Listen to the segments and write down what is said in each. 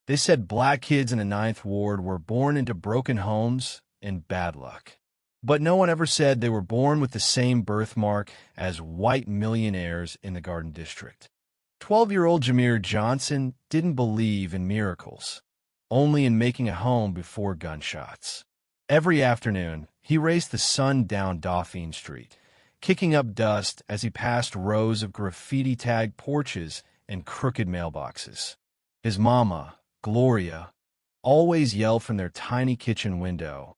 They said black kids in the Ninth Ward were born into broken homes and bad luck. But no one ever said they were born with the same birthmark as white millionaires in the Garden District. 12-year-old Jameer Johnson didn't believe in miracles, only in making a home before gunshots. Every afternoon, he raced the sun down Dauphine Street, kicking up dust as he passed rows of graffiti-tagged porches and crooked mailboxes. His mama, Gloria, always yelled from their tiny kitchen window,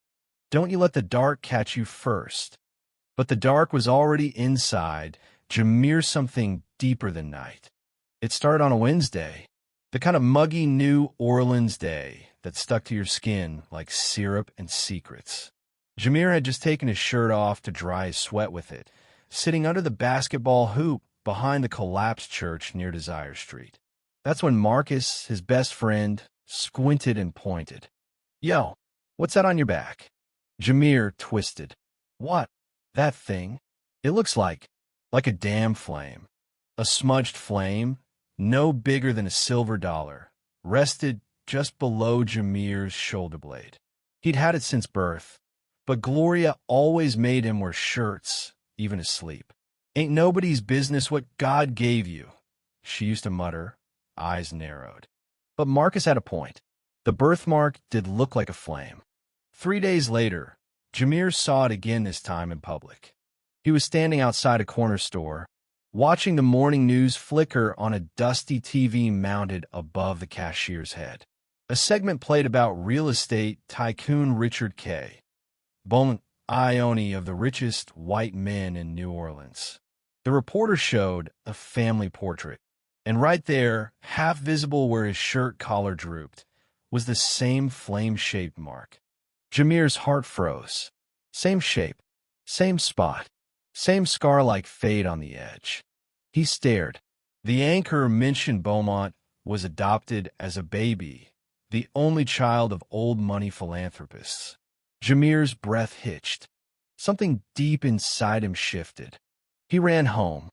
"Don't you let the dark catch you first." But the dark was already inside Jameer, something deeper than night. It started on a Wednesday, the kind of muggy New Orleans day that stuck to your skin like syrup and secrets. Jameer had just taken his shirt off to dry his sweat with it, sitting under the basketball hoop behind the collapsed church near Desire Street. That's when Marcus, his best friend, squinted and pointed. "Yo, what's that on your back?" Jameer twisted. "What? That thing? It looks like a damn flame." A smudged flame, no bigger than a silver dollar, rested just below Jameer's shoulder blade. He'd had it since birth, but Gloria always made him wear shirts, even asleep. "Ain't nobody's business what God gave you," she used to mutter, eyes narrowed. But Marcus had a point. The birthmark did look like a flame. 3 days later, Jameer saw it again, this time in public. He was standing outside a corner store, watching the morning news flicker on a dusty TV mounted above the cashier's head. A segment played about real estate tycoon Richard K. Bowman, Ione of the richest white men in New Orleans. The reporter showed a family portrait, and right there, half visible where his shirt collar drooped, was the same flame-shaped mark. Jameer's heart froze. Same shape, same spot, same scar-like fade on the edge. He stared. The anchor mentioned Beaumont was adopted as a baby, the only child of old money philanthropists. Jameer's breath hitched. Something deep inside him shifted. He ran home.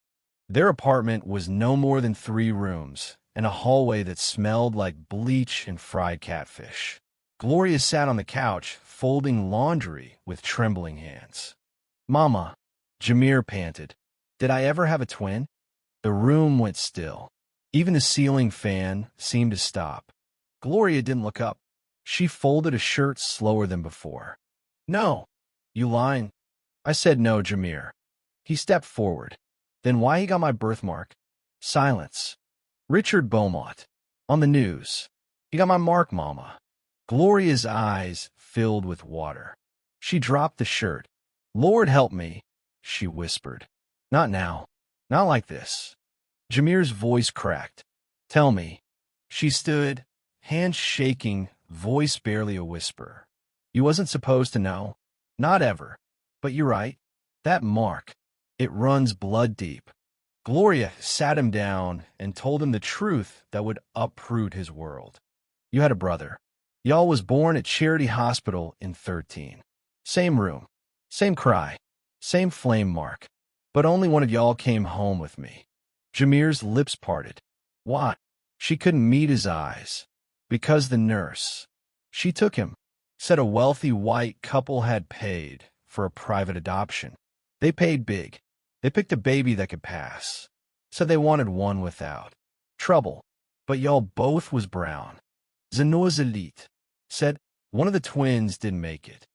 Their apartment was no more than 3 rooms and a hallway that smelled like bleach and fried catfish. Gloria sat on the couch, folding laundry with trembling hands. "Mama," Jameer panted, "did I ever have a twin?" The room went still. Even the ceiling fan seemed to stop. Gloria didn't look up. She folded a shirt slower than before. "No, you lying." "I said no, Jameer." He stepped forward. "Then why he got my birthmark?" Silence. "Richard Beaumont. On the news. He got my mark, Mama." Gloria's eyes filled with water. She dropped the shirt. "Lord help me," she whispered. "Not now. Not like this." Jameer's voice cracked. "Tell me." She stood, hands shaking, voice barely a whisper. "You wasn't supposed to know. Not ever. But you're right. That mark, it runs blood deep." Gloria sat him down and told him the truth that would uproot his world. "You had a brother. Y'all was born at Charity Hospital in 13. Same room, same cry, same flame mark. But only one of y'all came home with me." Jameer's lips parted. "Why?" She couldn't meet his eyes. "Because the nurse. She took him. Said a wealthy white couple had paid for a private adoption. They paid big. They picked a baby that could pass. Said they wanted one without trouble. But y'all both was brown. Zenoa's elite. Said one of the twins didn't make it.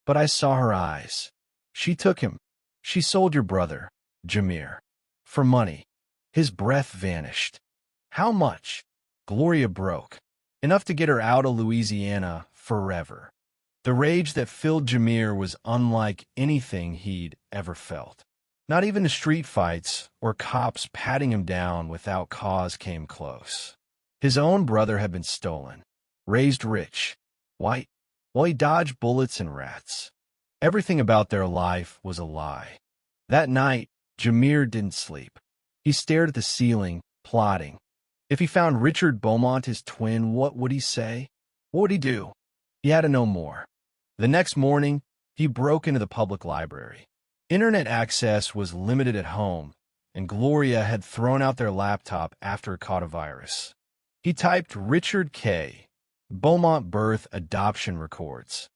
But I saw her eyes. She took him. She sold your brother, Jameer. For money." His breath vanished. "How much?" Gloria broke. Enough to get her out of Louisiana forever. The rage that filled Jameer was unlike anything he'd ever felt. Not even the street fights or cops patting him down without cause came close. His own brother had been stolen, raised rich, white, while he dodged bullets and rats. Everything about their life was a lie. That night, Jameer didn't sleep. He stared at the ceiling, plotting. If he found Richard Beaumont his twin, what would he say? What would he do? He had to know more. The next morning, he broke into the public library. Internet access was limited at home, and Gloria had thrown out their laptop after it caught a virus. He typed Richard K. Beaumont birth adoption records.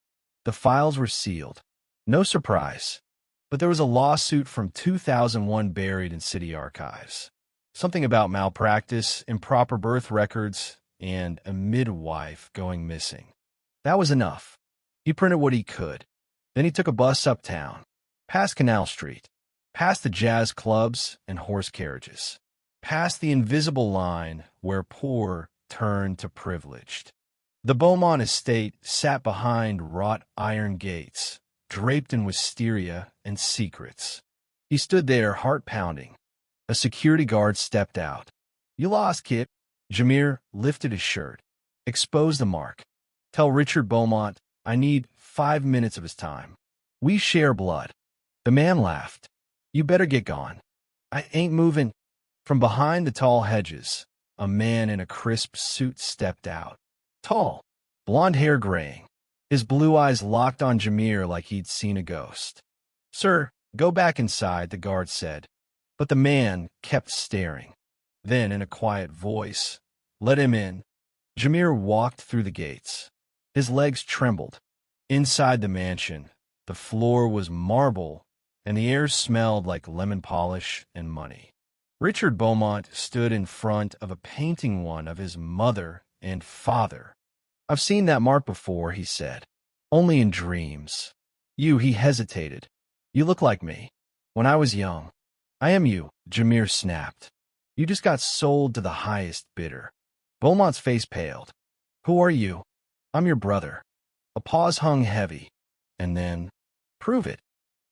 The files were sealed. No surprise. But there was a lawsuit from 2001 buried in city archives. Something about malpractice, improper birth records, and a midwife going missing. That was enough. He printed what he could. Then he took a bus uptown, past Canal Street, past the jazz clubs and horse carriages, past the invisible line where poor turned to privileged. The Beaumont estate sat behind wrought iron gates, draped in wisteria and secrets. He stood there, heart pounding. A security guard stepped out. "You lost, kid." Jameer lifted his shirt, exposed the mark. "Tell Richard Beaumont I need 5 minutes of his time. We share blood." The man laughed. "You better get gone." "I ain't moving." From behind the tall hedges, a man in a crisp suit stepped out. Tall, blonde hair graying. His blue eyes locked on Jameer like he'd seen a ghost. "Sir, go back inside," the guard said. But the man kept staring. Then, in a quiet voice, "Let him in." Jameer walked through the gates. His legs trembled. Inside the mansion, the floor was marble, and the air smelled like lemon polish and money. Richard Beaumont stood in front of a painting one of his mother and father. "I've seen that mark before," he said. "Only in dreams." He hesitated. "You look like me. When I was young." "I am you," Jameer snapped. "You just got sold to the highest bidder." Beaumont's face paled. "Who are you?" "I'm your brother." A pause hung heavy. And then, "Prove it."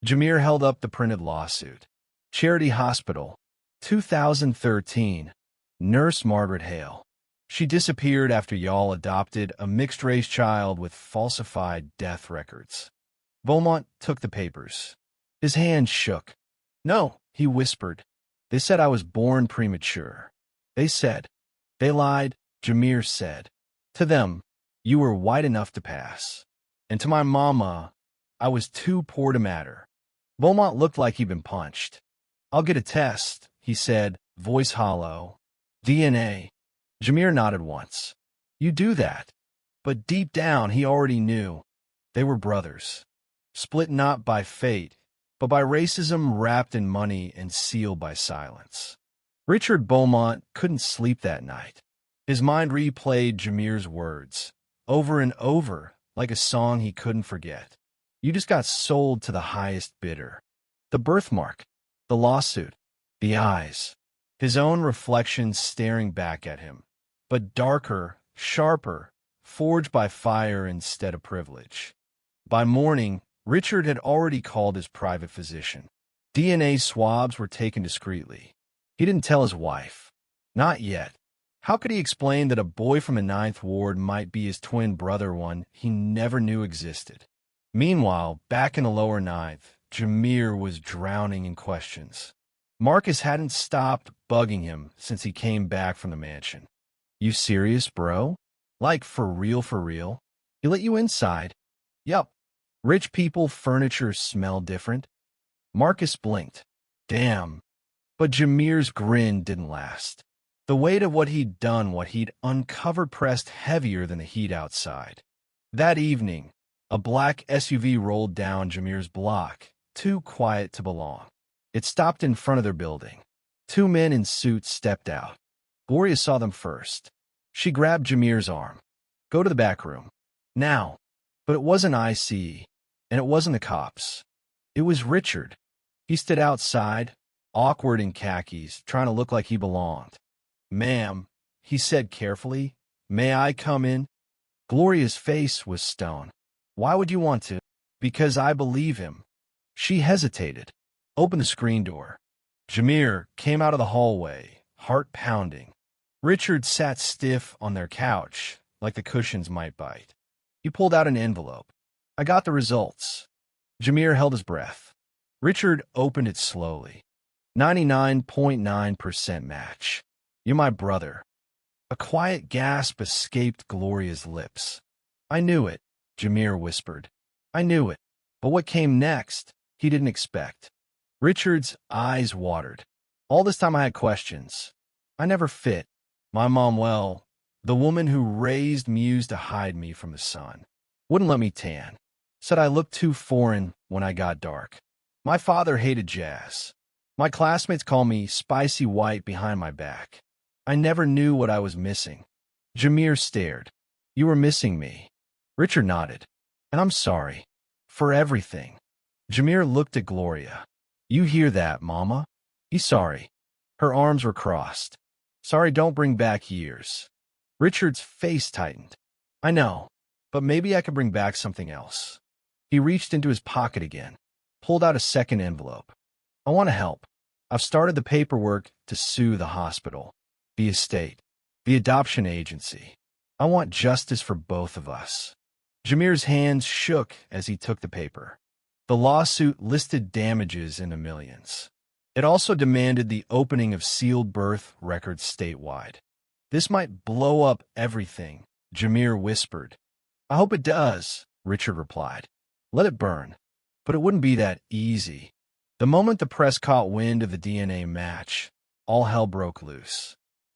Jameer held up the printed lawsuit. Charity Hospital, 2013. Nurse Margaret Hale. She disappeared after y'all adopted a mixed-race child with falsified death records. Beaumont took the papers. His hand shook. "No," he whispered. "They said I was born premature. They said." "They lied," Jameer said. "To them, you were white enough to pass. And to my mama, I was too poor to matter." Beaumont looked like he'd been punched. "I'll get a test," he said, voice hollow. "DNA." Jameer nodded once. "You do that." But deep down, he already knew. They were brothers. Split not by fate, but by racism wrapped in money and sealed by silence. Richard Beaumont couldn't sleep that night. His mind replayed Jameer's words, over and over, like a song he couldn't forget. You just got sold to the highest bidder. The birthmark, the lawsuit, the eyes. His own reflection staring back at him, but darker, sharper, forged by fire instead of privilege. By morning, Richard had already called his private physician. DNA swabs were taken discreetly. He didn't tell his wife. Not yet. How could he explain that a boy from the 9th Ward might be his twin brother, one he never knew existed? Meanwhile, back in the lower 9th, Jameer was drowning in questions. Marcus hadn't stopped bugging him since he came back from the mansion. "You serious, bro? Like, for real, for real? He let you inside?" "Yup. Rich people furniture smell different." Marcus blinked. "Damn." But Jameer's grin didn't last. The weight of what he'd done, what he'd uncovered, pressed heavier than the heat outside. That evening, a black SUV rolled down Jameer's block, too quiet to belong. It stopped in front of their building. 2 men in suits stepped out. Gloria saw them first. She grabbed Jameer's arm. "Go to the back room. Now." But it wasn't IC, and it wasn't the cops. It was Richard. He stood outside, awkward in khakis, trying to look like he belonged. "Ma'am," he said carefully, "may I come in?" Gloria's face was stone. "Why would you want to?" "Because I believe him." She hesitated. "Open the screen door." Jameer came out of the hallway, heart pounding. Richard sat stiff on their couch, like the cushions might bite. He pulled out an envelope. "I got the results." Jameer held his breath. Richard opened it slowly. 99.9% match. "You're my brother." A quiet gasp escaped Gloria's lips. "I knew it," Jameer whispered. "I knew it." But what came next, he didn't expect. Richard's eyes watered. "All this time I had questions. I never fit. My mom, well, The woman who raised me used to hide me from the sun. Wouldn't let me tan. Said I looked too foreign when I got dark. My father hated jazz. My classmates call me Spicy White behind my back. I never knew what I was missing. Jameer stared. You were missing me. Richard nodded. And I'm sorry. For everything. Jameer looked at Gloria. You hear that, Mama? He's sorry. Her arms were crossed. Sorry don't bring back years. Richard's face tightened. I know, but maybe I could bring back something else. He reached into his pocket again, pulled out a second envelope. I want to help. I've started the paperwork to sue the hospital, the estate, the adoption agency. I want justice for both of us. Jameer's hands shook as he took the paper. The lawsuit listed damages in the millions. It also demanded the opening of sealed birth records statewide. This might blow up everything, Jameer whispered. I hope it does, Richard replied. Let it burn. But it wouldn't be that easy. The moment the press caught wind of the DNA match, all hell broke loose.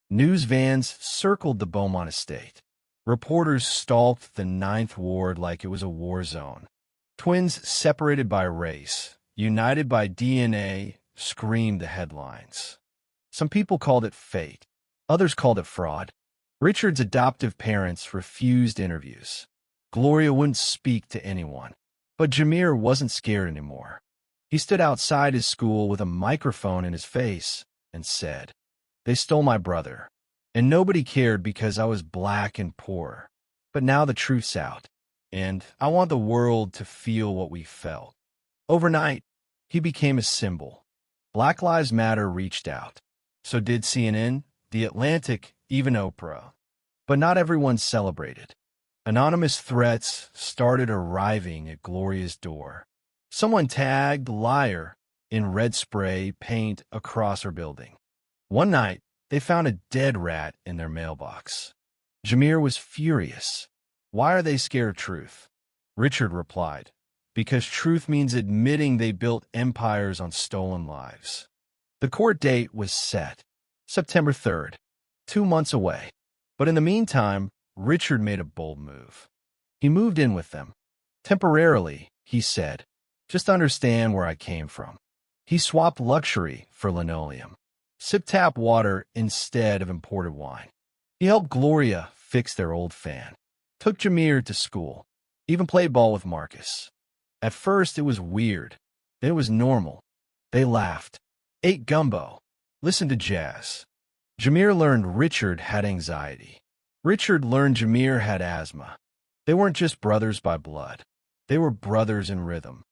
News vans circled the Beaumont estate. Reporters stalked the Ninth Ward like it was a war zone. Twins separated by race, united by DNA, screamed the headlines. Some people called it fate. Others called it fraud. Richard's adoptive parents refused interviews. Gloria wouldn't speak to anyone. But Jameer wasn't scared anymore. He stood outside his school with a microphone in his face and said, They stole my brother, and nobody cared because I was black and poor. But now the truth's out, and I want the world to feel what we felt. Overnight, he became a symbol. Black Lives Matter reached out. So did CNN, The Atlantic, even Oprah. But not everyone celebrated. Anonymous threats started arriving at Gloria's door. Someone tagged liar in red spray paint across her building. One night, they found a dead rat in their mailbox. Jameer was furious. Why are they scared of truth? Richard replied, because truth means admitting they built empires on stolen lives. The court date was set, September 3rd, 2 months away. But in the meantime, Richard made a bold move. He moved in with them. Temporarily, he said, just understand where I came from. He swapped luxury for linoleum. Sipped tap water instead of imported wine. He helped Gloria fix their old fan. Took Jameer to school. Even played ball with Marcus. At first, it was weird. Then it was normal. They laughed. Ate gumbo. Listened to jazz. Jameer learned Richard had anxiety. Richard learned Jameer had asthma. They weren't just brothers by blood. They were brothers in rhythm.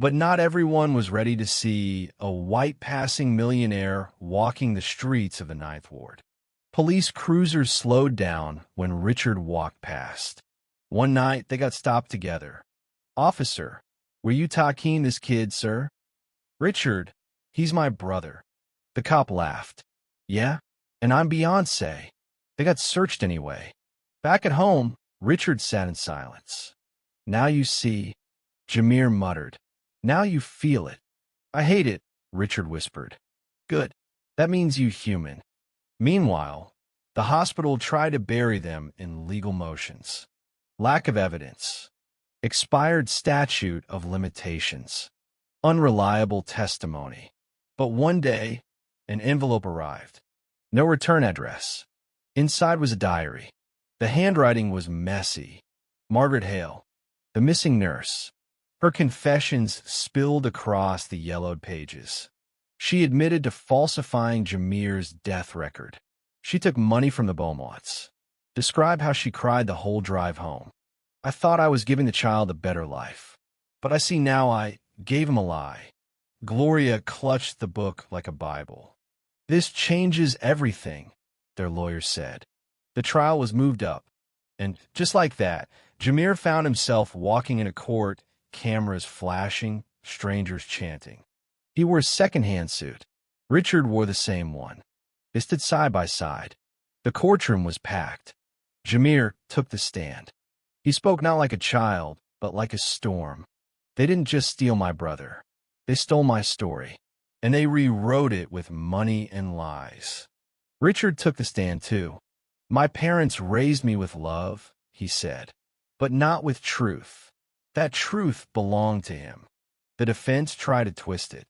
But not everyone was ready to see a white passing millionaire walking the streets of the Ninth Ward. Police cruisers slowed down when Richard walked past. One night, they got stopped together. Officer, were you talking this kid, sir? Richard, he's my brother. The cop laughed. Yeah? And I'm Beyonce. They got searched anyway. Back at home, Richard sat in silence. Now you see, Jameer muttered. Now you feel it. I hate it, Richard whispered. Good. That means you human. Meanwhile, the hospital tried to bury them in legal motions. Lack of evidence. Expired statute of limitations. Unreliable testimony. But one day, an envelope arrived. No return address. Inside was a diary. The handwriting was messy. Margaret Hale, the missing nurse. Her confessions spilled across the yellowed pages. She admitted to falsifying Jameer's death record. She took money from the Beaumonts. Described how she cried the whole drive home. I thought I was giving the child a better life. But I see now I gave him a lie. Gloria clutched the book like a Bible. This changes everything, their lawyer said. The trial was moved up. And just like that, Jameer found himself walking in a court, cameras flashing, strangers chanting. He wore a second-hand suit. Richard wore the same one. They stood side by side. The courtroom was packed. Jameer took the stand. He spoke not like a child, but like a storm. They didn't just steal my brother. They stole my story. And they rewrote it with money and lies. Richard took the stand too. "My parents raised me with love," he said, "but not with truth. That truth belonged to him." The defense tried to twist it.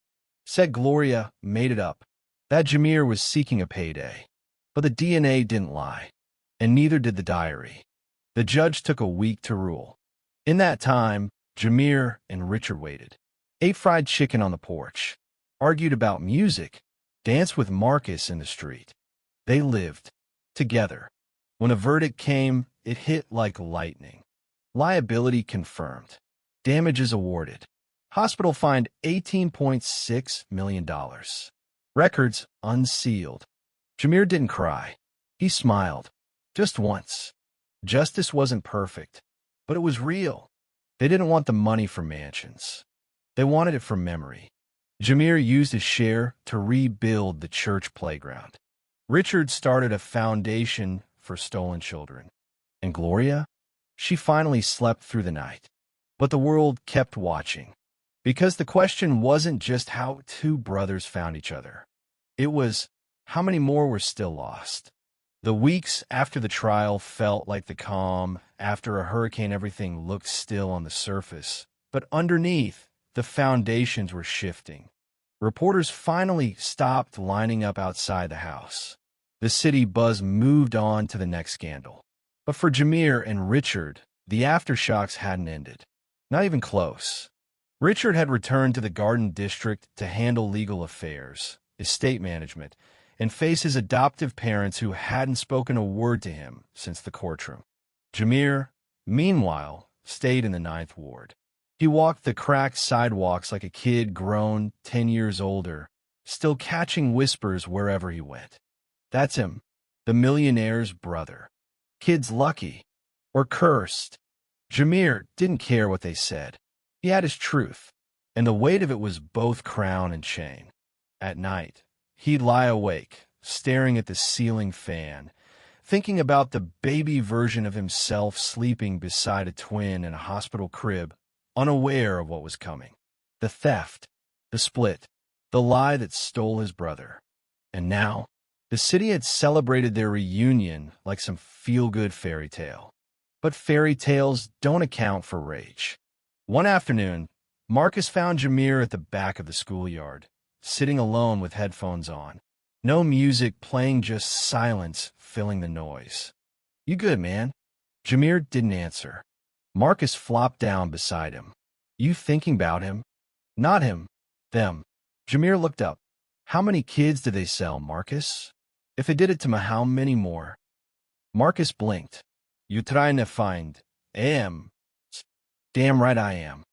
Said Gloria made it up, that Jameer was seeking a payday. But the DNA didn't lie, and neither did the diary. The judge took a week to rule. In that time, Jameer and Richard waited, ate fried chicken on the porch, argued about music, danced with Marcus in the street. They lived together. When a verdict came, it hit like lightning. Liability confirmed. Damages awarded. Hospital fined $18.6 million. Records unsealed. Jameer didn't cry. He smiled. Just once. Justice wasn't perfect, but it was real. They didn't want the money for mansions. They wanted it for memory. Jameer used his share to rebuild the church playground. Richard started a foundation for stolen children. And Gloria? She finally slept through the night. But the world kept watching. Because the question wasn't just how two brothers found each other. It was, how many more were still lost? The weeks after the trial felt like the calm after a hurricane. Everything looked still on the surface. But underneath, the foundations were shifting. Reporters finally stopped lining up outside the house. The city buzz moved on to the next scandal. But for Jameer and Richard, the aftershocks hadn't ended. Not even close. Richard had returned to the Garden District to handle legal affairs, estate management, and face his adoptive parents who hadn't spoken a word to him since the courtroom. Jameer, meanwhile, stayed in the Ninth Ward. He walked the cracked sidewalks like a kid grown 10 years older, still catching whispers wherever he went. That's him, the millionaire's brother. Kid's lucky. Or cursed. Jameer didn't care what they said. He had his truth, and the weight of it was both crown and chain. At night, he'd lie awake, staring at the ceiling fan, thinking about the baby version of himself sleeping beside a twin in a hospital crib, unaware of what was coming. The theft, the split, the lie that stole his brother. And now, the city had celebrated their reunion like some feel-good fairy tale. But fairy tales don't account for rage. One afternoon, Marcus found Jameer at the back of the schoolyard, sitting alone with headphones on. No music playing, just silence filling the noise. "You good, man?" Jameer didn't answer. Marcus flopped down beside him. "You thinking about him?" "Not him. Them." Jameer looked up. "How many kids did they sell, Marcus? If they did it to me, how many more?" Marcus blinked. "You trying to find am?" "Damn right I am."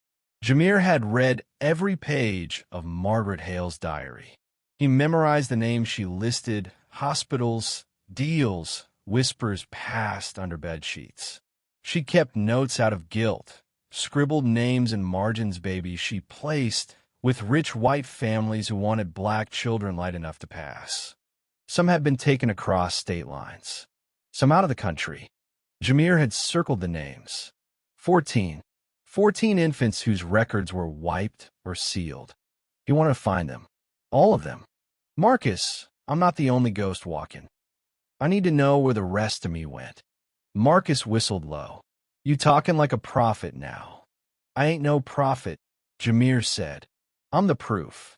Jameer had read every page of Margaret Hale's diary. He memorized the names she listed, hospitals, deals, whispers passed under bed sheets. She kept notes out of guilt, scribbled names and margins babies she placed with rich white families who wanted black children light enough to pass. Some had been taken across state lines, some out of the country. Jameer had circled the names. 14 infants whose records were wiped or sealed. He wanted to find them. All of them. "Marcus, I'm not the only ghost walking. I need to know where the rest of me went." Marcus whistled low. "You talking like a prophet now." "I ain't no prophet," Jameer said. "I'm the proof."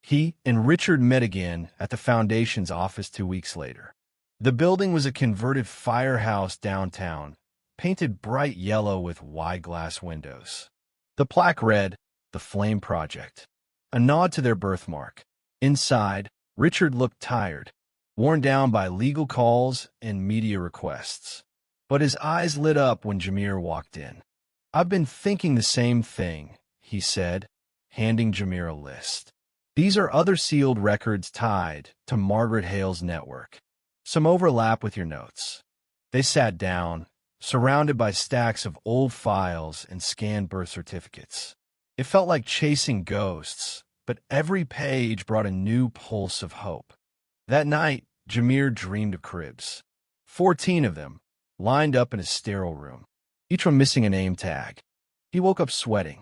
He and Richard met again at the Foundation's office 2 weeks later. The building was a converted firehouse downtown, painted bright yellow with wide glass windows. The plaque read, "The Flame Project," a nod to their birthmark. Inside, Richard looked tired, worn down by legal calls and media requests. But his eyes lit up when Jameer walked in. "I've been thinking the same thing," he said, handing Jameer a list. "These are other sealed records tied to Margaret Hale's network. Some overlap with your notes." They sat down, surrounded by stacks of old files and scanned birth certificates. It felt like chasing ghosts, but every page brought a new pulse of hope. That night, Jameer dreamed of cribs. 14 of them, lined up in a sterile room, each one missing a name tag. He woke up sweating.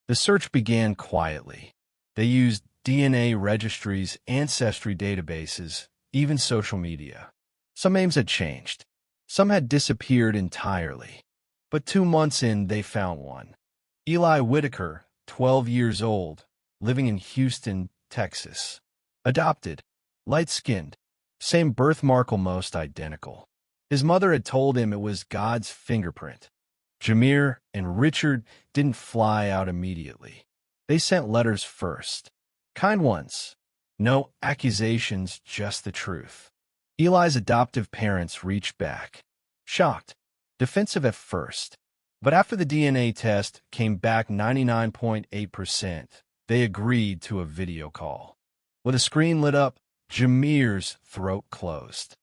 The search began quietly. They used DNA registries, ancestry databases, even social media. Some names had changed. Some had disappeared entirely. But 2 months in, they found one. Eli Whitaker, 12 years old, living in Houston, Texas. Adopted. Light-skinned. Same birthmark, almost identical. His mother had told him it was God's fingerprint. Jameer and Richard didn't fly out immediately. They sent letters first. Kind ones. No accusations, just the truth. Eli's adoptive parents reached back. Shocked. Defensive at first. But after the DNA test came back 99.8%, they agreed to a video call. With a screen lit up, Jameer's throat closed.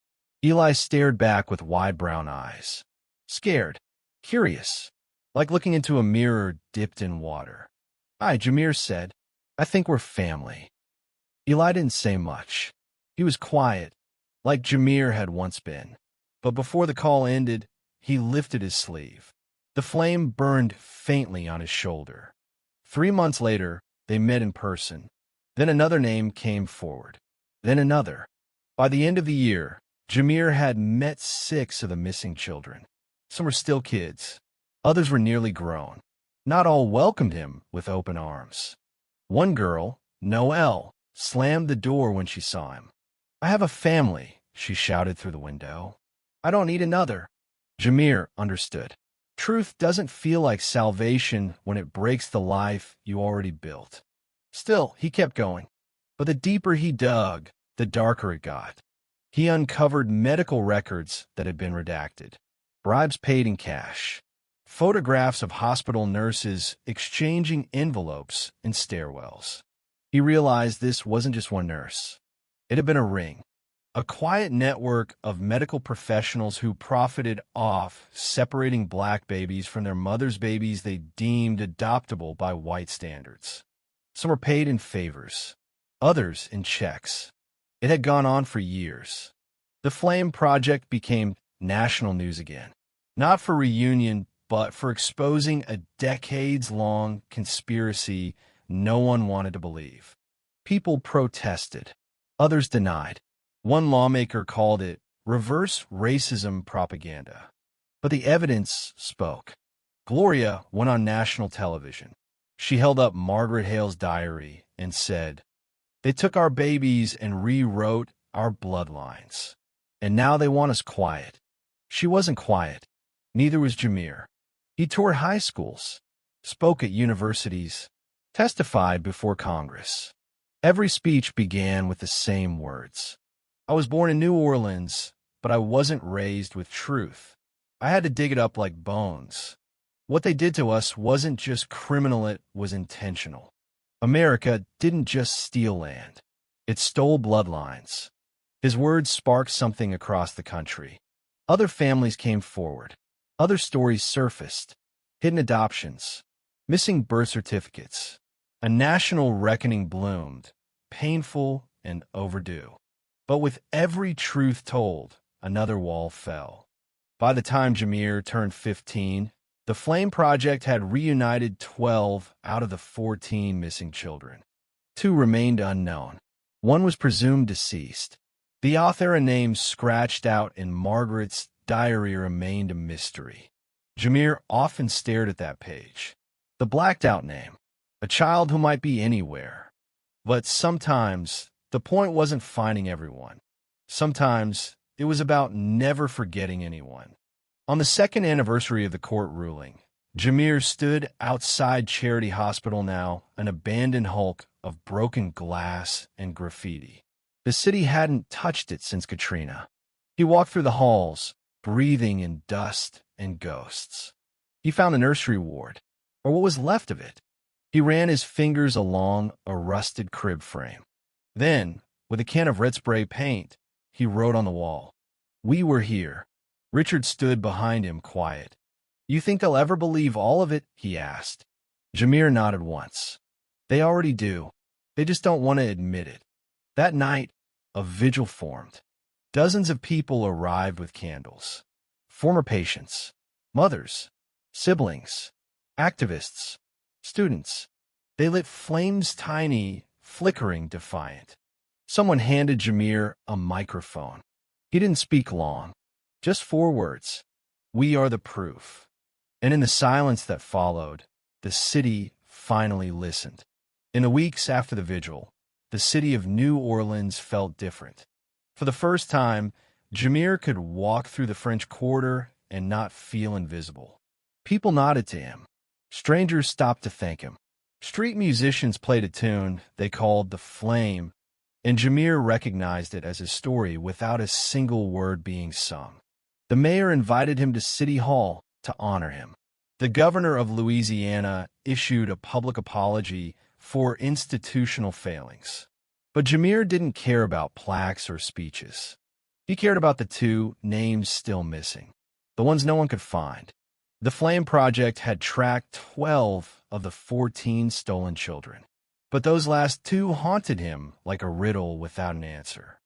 Eli stared back with wide brown eyes. Scared. Curious. Like looking into a mirror dipped in water. Hi, Jameer said. I think we're family. Eli didn't say much. He was quiet, like Jameer had once been. But before the call ended, he lifted his sleeve. The flame burned faintly on his shoulder. 3 months later, they met in person. Then another name came forward. Then another. By the end of the year, Jameer had met 6 of the missing children. Some were still kids. Others were nearly grown. Not all welcomed him with open arms. One girl, Noelle, slammed the door when she saw him. I have a family, she shouted through the window. I don't need another. Jameer understood. Truth doesn't feel like salvation when it breaks the life you already built. Still, he kept going. But the deeper he dug, the darker it got. He uncovered medical records that had been redacted. Bribes paid in cash. Photographs of hospital nurses exchanging envelopes in stairwells. He realized this wasn't just one nurse. It had been a ring. A quiet network of medical professionals who profited off separating black babies from their mothers' babies they deemed adoptable by white standards. Some were paid in favors, others in checks. It had gone on for years. The Flame Project became national news again, not for reunion, but for exposing a decades-long conspiracy no one wanted to believe. People protested. Others denied. One lawmaker called it reverse racism propaganda. But the evidence spoke. Gloria went on national television. She held up Margaret Hale's diary and said, "They took our babies and rewrote our bloodlines. And now they want us quiet." She wasn't quiet. Neither was Jameer. He toured high schools, spoke at universities, testified before Congress. Every speech began with the same words. I was born in New Orleans, but I wasn't raised with truth. I had to dig it up like bones. What they did to us wasn't just criminal, it was intentional. America didn't just steal land. It stole bloodlines. His words sparked something across the country. Other families came forward. Other stories surfaced. Hidden adoptions. Missing birth certificates. A national reckoning bloomed, painful and overdue. But with every truth told, another wall fell. By the time Jameer turned 15, the Flame Project had reunited 12 out of the 14 missing children. 2 remained unknown. One was presumed deceased. The author and name scratched out in Margaret's diary remained a mystery. Jameer often stared at that page. The blacked-out name. A child who might be anywhere. But sometimes, the point wasn't finding everyone. Sometimes, it was about never forgetting anyone. On the 2nd anniversary of the court ruling, Jameer stood outside Charity Hospital now, an abandoned hulk of broken glass and graffiti. The city hadn't touched it since Katrina. He walked through the halls, breathing in dust and ghosts. He found a nursery ward, or what was left of it. He ran his fingers along a rusted crib frame. Then, with a can of red spray paint, he wrote on the wall, "We were here." Richard stood behind him, quiet. "You think they'll ever believe all of it?" he asked. Jameer nodded once. "They already do. They just don't want to admit it." That night, a vigil formed. Dozens of people arrived with candles. Former patients, mothers, siblings, activists, students. They lit flames tiny, flickering, defiant. Someone handed Jameer a microphone. He didn't speak long. Just 4 words. We are the proof. And in the silence that followed, the city finally listened. In the weeks after the vigil, the city of New Orleans felt different. For the first time, Jameer could walk through the French Quarter and not feel invisible. People nodded to him. Strangers stopped to thank him. Street musicians played a tune they called The Flame, and Jameer recognized it as his story without a single word being sung. The mayor invited him to City Hall to honor him. The governor of Louisiana issued a public apology for institutional failings. But Jameer didn't care about plaques or speeches. He cared about the 2 names still missing, the ones no one could find. The Flame Project had tracked 12 of the 14 stolen children. But those last 2 haunted him like a riddle without an answer.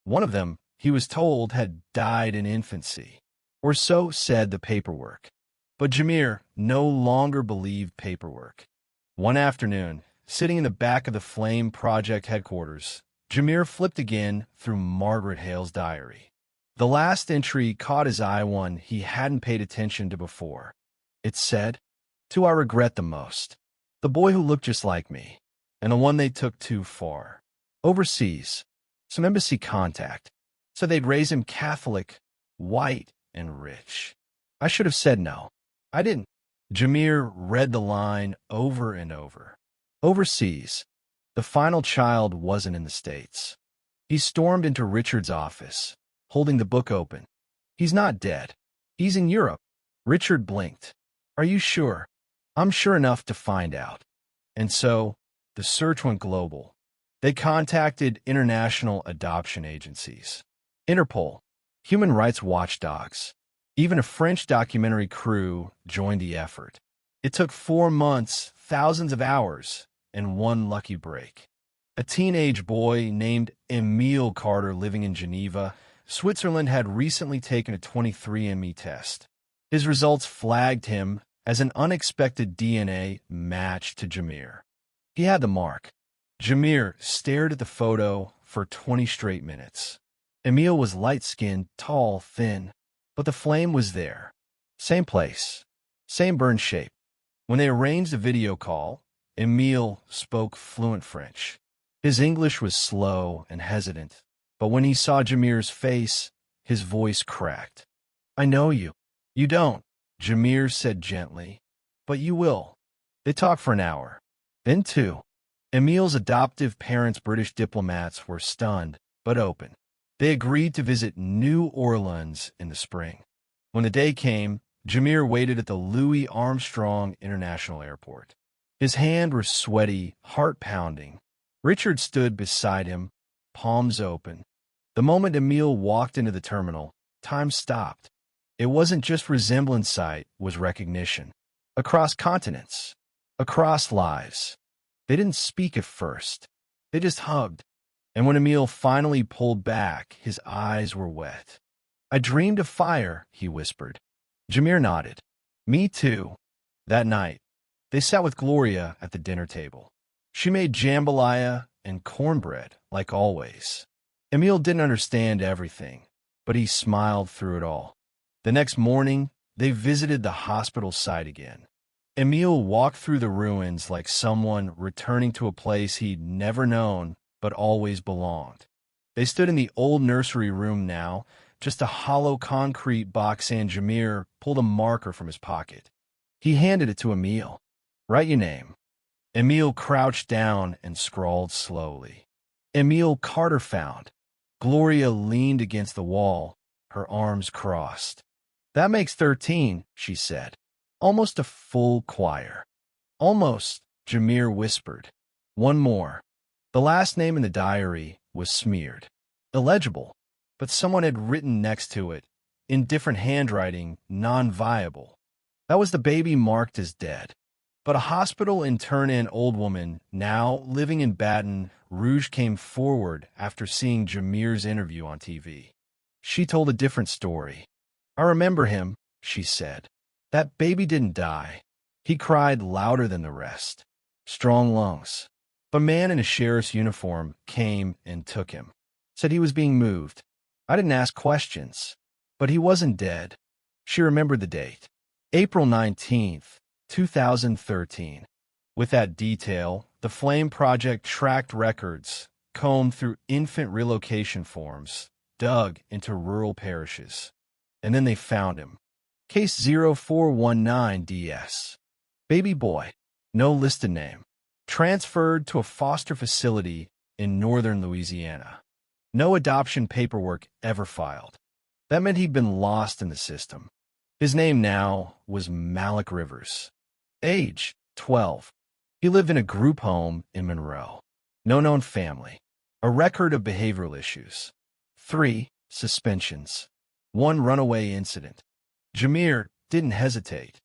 One of them, he was told, had died in infancy, or so said the paperwork. But Jameer no longer believed paperwork. One afternoon, sitting in the back of the Flame Project headquarters, Jameer flipped again through Margaret Hale's diary. The last entry caught his eye, one he hadn't paid attention to before. It said, "Two I regret the most. The boy who looked just like me, and the one they took too far. Overseas, some embassy contact, so they'd raise him Catholic, white, and rich. I should have said no. I didn't." Jameer read the line over and over. Overseas. The final child wasn't in the States. He stormed into Richard's office, holding the book open. "He's not dead. He's in Europe." Richard blinked. "Are you sure?" "I'm sure enough to find out." And so, the search went global. They contacted international adoption agencies, Interpol, human rights watchdogs. Even a French documentary crew joined the effort. It took 4 months, thousands of hours, and one lucky break. A teenage boy named Emile Carter living in Geneva, Switzerland, had recently taken a 23andMe test. His results flagged him as an unexpected DNA match to Jameer. He had the mark. Jameer stared at the photo for 20 straight minutes. Emile was light-skinned, tall, thin, but the flame was there. Same place, same burn shape. When they arranged a video call, Emile spoke fluent French. His English was slow and hesitant, but when he saw Jameer's face, his voice cracked. "I know you." "You don't," Jameer said gently, "but you will." They talked for an hour, then 2. Emile's adoptive parents, British diplomats, were stunned, but open. They agreed to visit New Orleans in the spring. When the day came, Jameer waited at the Louis Armstrong International Airport. His hands were sweaty, heart pounding. Richard stood beside him, palms open. The moment Emile walked into the terminal, time stopped. It wasn't just resemblance sight, was recognition. Across continents, across lives. They didn't speak at first. They just hugged. And when Emile finally pulled back, his eyes were wet. "I dreamed of fire," he whispered. Jameer nodded. "Me too." That night, they sat with Gloria at the dinner table. She made jambalaya and cornbread, like always. Emile didn't understand everything, but he smiled through it all. The next morning, they visited the hospital site again. Emile walked through the ruins like someone returning to a place he'd never known but always belonged. They stood in the old nursery room now, just a hollow concrete box, and Jameer pulled a marker from his pocket. He handed it to Emile. "Write your name." Emile crouched down and scrawled slowly. "Emile Carter found." Gloria leaned against the wall, her arms crossed. "That makes 13, she said. "Almost a full choir." "Almost," Jameer whispered. "One more." The last name in the diary was smeared. Illegible, but someone had written next to it, in different handwriting, non-viable. That was the baby marked as dead. But a hospital intern and old woman, now living in Baton Rouge, came forward after seeing Jameer's interview on TV. She told a different story. "I remember him," she said. "That baby didn't die. He cried louder than the rest. Strong lungs. A man in a sheriff's uniform came and took him. Said he was being moved. I didn't ask questions. But he wasn't dead. She remembered the date. April 19th, 2013. With that detail, the Flame Project tracked records, combed through infant relocation forms, dug into rural parishes. And then they found him. Case 0419DS. Baby boy. No listed name. Transferred to a foster facility in northern Louisiana. No adoption paperwork ever filed. That meant he'd been lost in the system. His name now was Malik Rivers. Age, 12. He lived in a group home in Monroe. No known family. A record of behavioral issues. 3 suspensions. 1 runaway incident. Jameer didn't hesitate.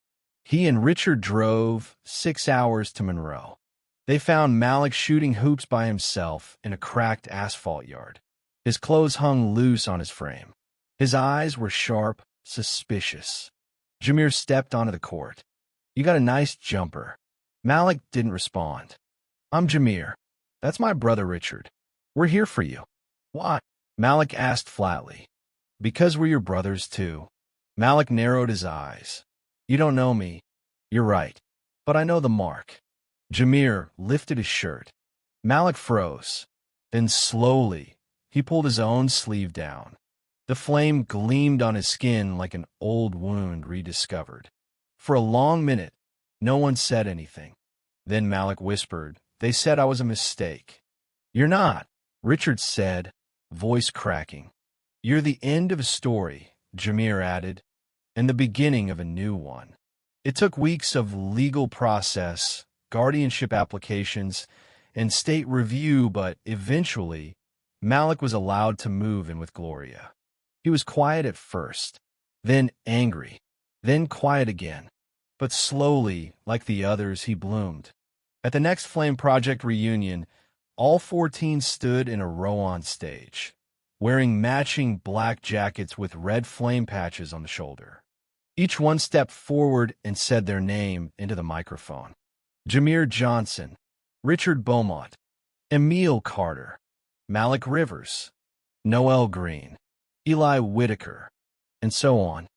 He and Richard drove 6 hours to Monroe. They found Malik shooting hoops by himself in a cracked asphalt yard. His clothes hung loose on his frame. His eyes were sharp, suspicious. Jameer stepped onto the court. "You got a nice jumper." Malik didn't respond. "I'm Jameer. That's my brother Richard. We're here for you." "Why?" Malik asked flatly. "Because we're your brothers too." Malik narrowed his eyes. "You don't know me." "You're right. But I know the mark." Jameer lifted his shirt. Malik froze. Then slowly, he pulled his own sleeve down. The flame gleamed on his skin like an old wound rediscovered. For a long minute, no one said anything. Then Malik whispered, "They said I was a mistake." "You're not," Richard said, voice cracking. "You're the end of a story," Jameer added, "and the beginning of a new one." It took weeks of legal process, guardianship applications, and state review, but eventually, Malik was allowed to move in with Gloria. He was quiet at first, then angry, then quiet again. But slowly, like the others, he bloomed. At the next Flame Project reunion, all 14 stood in a row on stage, wearing matching black jackets with red flame patches on the shoulder. Each one stepped forward and said their name into the microphone. Jameer Johnson, Richard Beaumont, Emil Carter, Malik Rivers, Noel Green, Eli Whitaker, and so on.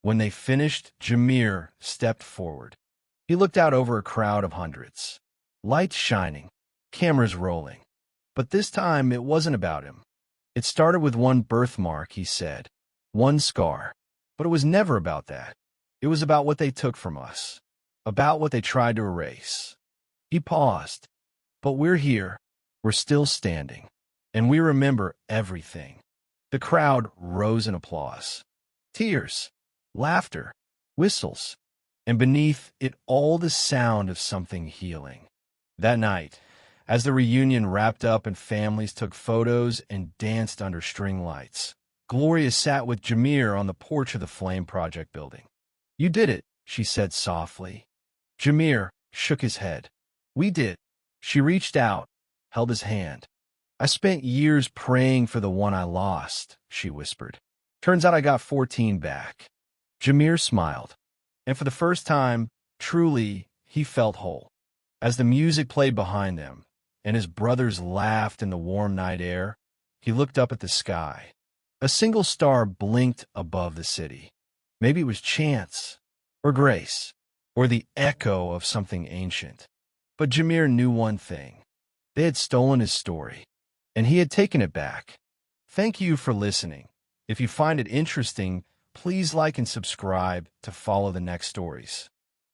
When they finished, Jameer stepped forward. He looked out over a crowd of hundreds. Lights shining, cameras rolling. But this time it wasn't about him. It started with one birthmark, he said. One scar. But it was never about that. It was about what they took from us. About what they tried to erase. He paused. But we're here. We're still standing. And we remember everything. The crowd rose in applause. Tears. Laughter. Whistles. And beneath it all the sound of something healing. That night, as the reunion wrapped up and families took photos and danced under string lights, Gloria sat with Jameer on the porch of the Flame Project building. "You did it," she said softly. Jameer shook his head. "We did." She reached out, held his hand. "I spent years praying for the one I lost," she whispered. "Turns out I got 14 back." Jameer smiled. And for the first time, truly, he felt whole. As the music played behind them, and his brothers laughed in the warm night air, he looked up at the sky. A single star blinked above the city. Maybe it was chance, or grace, or the echo of something ancient. But Jameer knew one thing. They had stolen his story, and he had taken it back. Thank you for listening. If you find it interesting, please like and subscribe to follow the next stories.